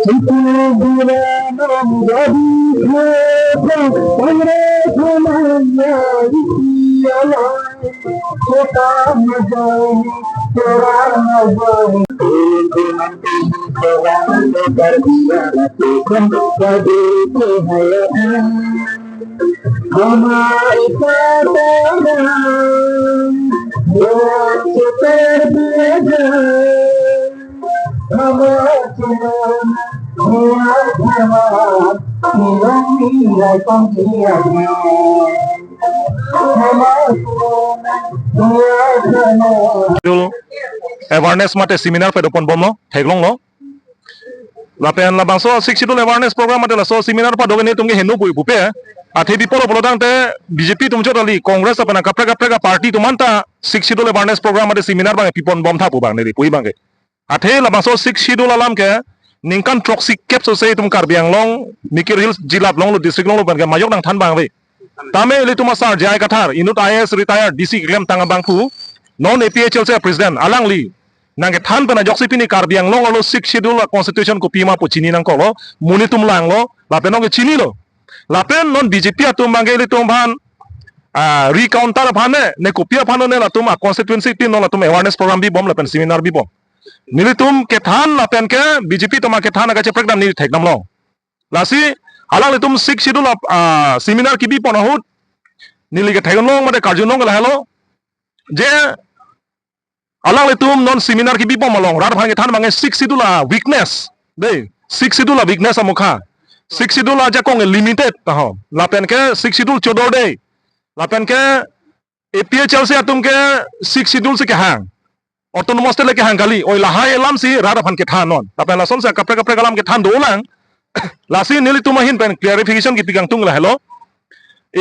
itu bulan jadi Congress namanya ialah kota Majai orang Majai itu nanti orang berbicara tentang jadi kehayaan हमारी awareness mate seminar pada pon bom lo theglong lo lapen labang so siksidul awareness program mate la so seminar pa dogene tumge henu bui bupe athe bipolo polodang te BJP tumjo dali congress apana kapre ka party tumanta siksidul awareness program mate seminar bang pipon bom thapu bang ne pui bang athe labang so siksidul alam ke ningkan troxy cap so sei tum karbiang long mikir hills jilat long lo district long lo ban mayok nang than bang ve tame le tuma sar jai kathar inut IS retire DC klem tanga bang pu non APHL se president alang li nang than pana joksi pini karbiang long lo six schedule constitution ko pima po chini nang ko lo munitum lang lo lapen nong chini lo lapen non BJP atum bangeli tum ban recounter phane ne kopia phano ne latum constituency tin no latum awareness program bi bom lapen seminar bi bom nilitum ke than lapen ke BJP toma ke than aga che program ni thekdam lo lasi halang litum six schedule seminar ki bi ponahut nili ke thekdam lo mate karjunong la halo je alang litum non seminar ki bi bom malong rar bhange than bange six schedule weakness de six schedule weakness amukha six schedule aja kong limited taho lapen ke six schedule chodor de lapen ke APHL se atum ke six schedule se ke hang autonomous te le ke hang kali oi lahai elam si rar bhan ke than non lapen la son se kapre galam ke than do lang lasi nili tumahin pen clarification ki pigang tung la hello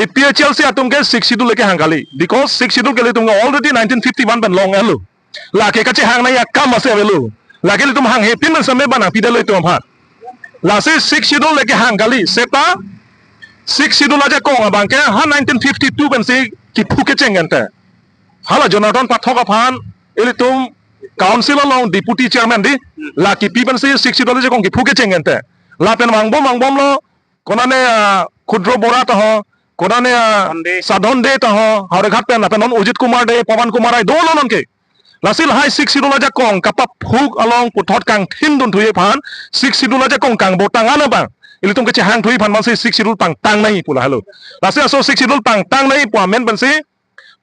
APHL se atum ke six schedule le ke hang kali because six schedule ke le tum already 1951 ben long elu lake kache hang na ya kam ase velu lake le tum hang he pin sambe bana pidelo tum phat lasi six schedule leke hang gali seta six schedule aja kong abang ke ha 1952 ben si ki phuke chengente hala Jonathan Pathok aphan elitum council long deputy chairman di la ki pi ben si six schedule aja kong ki phuke chengente la pen mangbom lo konane khudro bora to ho konane sadhon de to ho hareghat pen pen non Ujit Kumar de Pawan Kumar ai dolo non ke lasil hai six schedule aja kong kapap phuk along puthot kang thin dun thuye phan six schedule aja kong kang botang ana bang ilitum ke hang thui phan man se six schedule pang tang nai pula halo lasil so six schedule pang tang nai pa men ban se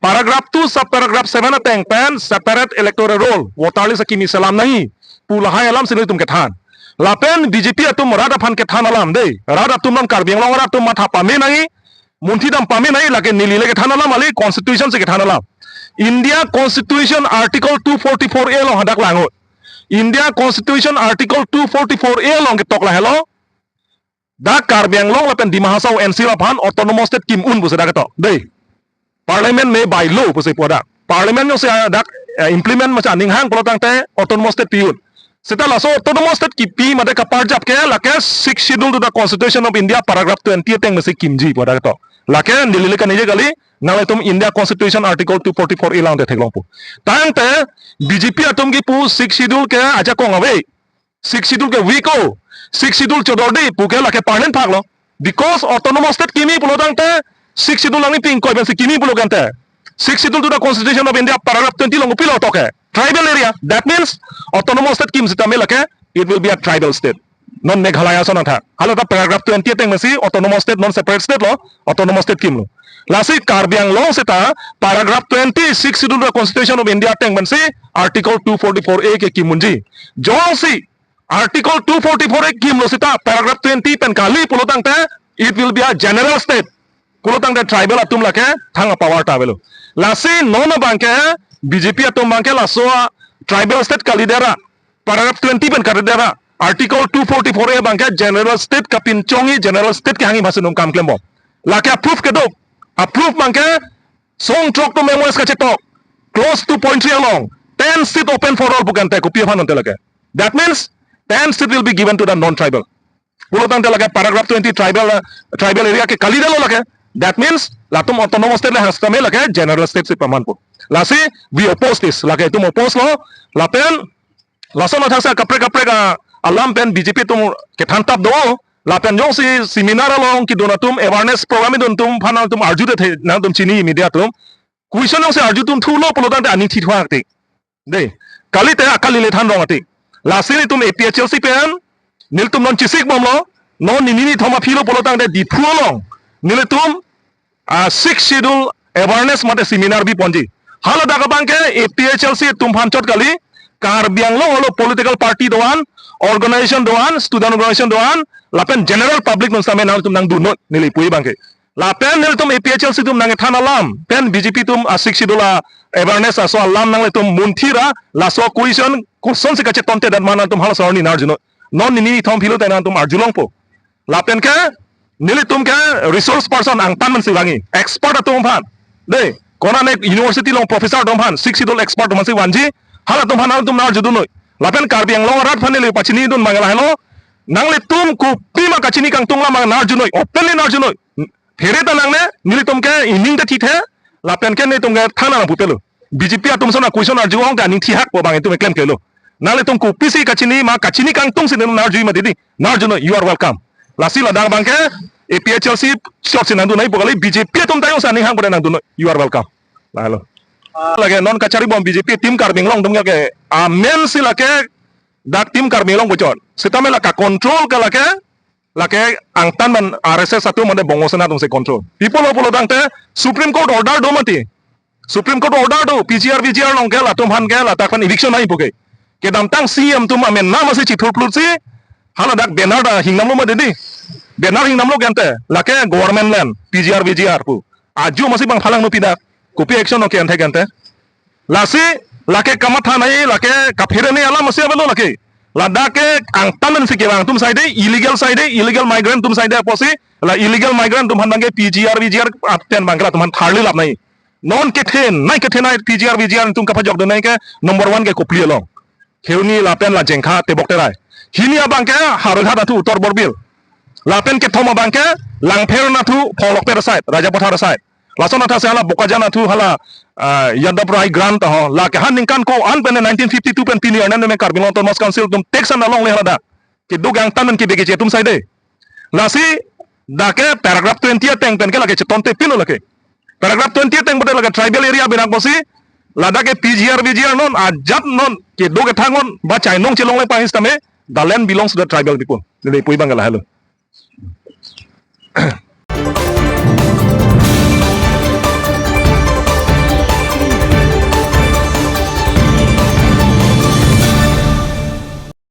paragraph 2 sub paragraph 7 ateng pen separate electoral roll wotali sakimi salam nahi pula hai alam sin tum ke than lapen BJP atum rada phan ke than alam de rada tum nam karbiang long rada tum matha pame nahi munthi dam pame nahi lake nili le ke than alam ali constitution se ke than alam India Constitution Article 244A long hadak langot. India Constitution Article 244A long ketok lah hello. Da karbiang long lapen di mahasau NC lapan autonomous state kim un busa ketok. Dei. Parliament me by law busa poda. Parliament yo se dak implement macam ning hang pelotang te autonomous state piun. Setelah so autonomous state kipi made ka parjap ke lake 6 schedule to the Constitution of India paragraph 20 teng mesti kimji poda ketok. Lake nilile kan nije kali nang tum India Constitution Article 244 ilang de theglong pu tang te BJP atum ki pu six schedule ke aja kong ave six schedule ke week o six schedule chodor de pu ke lake parliament phak lo because autonomous state kimi pulo tang te six schedule lang ni ping koi ben se kimi pulo kan te six schedule to the Constitution of India paragraph 20 long pilo to ke tribal area that means autonomous state kim sita me lake it will be a tribal state non Meghalaya so na tha halo ta paragraph 20 teng mesi autonomous state non separate state lo autonomous state kim lo lasi karbiang long seta paragraph 26 schedule the Constitution of India teng bensi article 244A ke kimunji josi article 244A kim lo seta paragraph 20 pen kali pulotang te it will be a general state pulotang te tribal atum lake thang power ta belo lasi non bangke BJP atum bangke laso tribal state kalidera paragraph 20 pen kalidera article 244A bangke general state kapin chongi general state ke hangi masunum kam klembo lake approve ke do approve bangke song trok to memos ka chetok close to 2.3 along 10 seat open for all bukan te kopi phan lake that means 10 seat will be given to the non tribal pulotang te lake paragraph 20 tribal area ke kalidelo lake that means latum autonomous state le hastame lake general state se pamanpur lasi we oppose this lake tum oppose lo lapen lason athasa kapre ka alam pen BJP tum ketan tap do la pen jong si seminar along ki donatum awareness program don tum phanal tum arju de the na tum chini media tum question jong se arju tum thulo polodan te ani thi thwa te de kali te akali le than rong ate la sini tum APHLC pen nil tum non chisik bom lo non nini thoma philo polotang de di phulo long nil tum 6 schedule awareness mate seminar bi ponji hala daga bangke APHLC tum phan chot kali Karbiang lo holo political party doan organization doan student organization doan lapen general public non same nang tum nang dunot nili pui bangke lapen nil tum APHLC tum nang than alam pen BJP tum 6 schedule awareness aso alam nang le tum munthira la so question se kache tonte dan mana tum hala sorni narjuno non nini thom philo ta tum arjulong po lapen ke nili tum ke resource person ang tan man siwangi expert atum phan de kona ne university long professor dom phan 6 schedule expert man si wanji hala tum phan tum nar judu noi lapen Karbiang long rat phan le pachini dun mangala helo nang le tum ku pima kachini kang tung la mang nar junoi openly nar junoi phere ta nang ne nili tum ke ining ta thi the lapen ke ne tum ke thana na putelo BJP atum sona question ar juong ta ning thi hak po bang tum claim kelo nang le tum ku pisi kachini ma kachini kang tung sin nar jui ma didi nar junoi you are welcome lasi la dang bang ke APHLC shop sin nang du nai pokali BJP tum tayong sa ning hang pada nang du you are welcome la hello lagi non kacari bom BJP tim Karbiang long tum ke amen sila ke dak tim Karbiang long bocor sitame la ka control ka la ke angtan man RSS satu mane bongosana tum se control people polo dang te Supreme Court order do mati Supreme Court order do VGR long ke la tum han ke la takkan eviction nai poke ke dam tang CM tum amen na masi chitur plutsi hala dak benar da hingnam lo ma dedi benar hingnam lo gente la ke government land VGR pu aju masih bang phalang no pidak kopi action no ke ante gente lasi lake kamatha nai lake kaphere ne ala masih abelo lake ladake angtamen se ke bang tum side illegal migrant tum side posi la illegal migrant tum handange VGR apten bangla tum han tharli lap nai non ke then nai VGR tum kapa jok nai ke number 1 ke kopli long heuni lapen la jengkha te bokte rai hinia bangke harha na thu utor borbil lapen ke thoma bangke langpher na thu pholok per side raja pothar side lason atha se hala bokajana thu hala yadaprai grant ho la ke han ningkan ko an pen 1952 pen pini anan me Karbiang long Thomas council tum tax an along le hala da ke dugang tanan ke bege tum side lasi da ke paragraph 20 teng pen ke la ke tonte pino la ke paragraph 20 teng bade la ke tribal area benak bosi lada ke VGR non ajat non ke do ke thangon ba chainong chelong le pangis tame the land belongs to the tribal people le pui bangala hello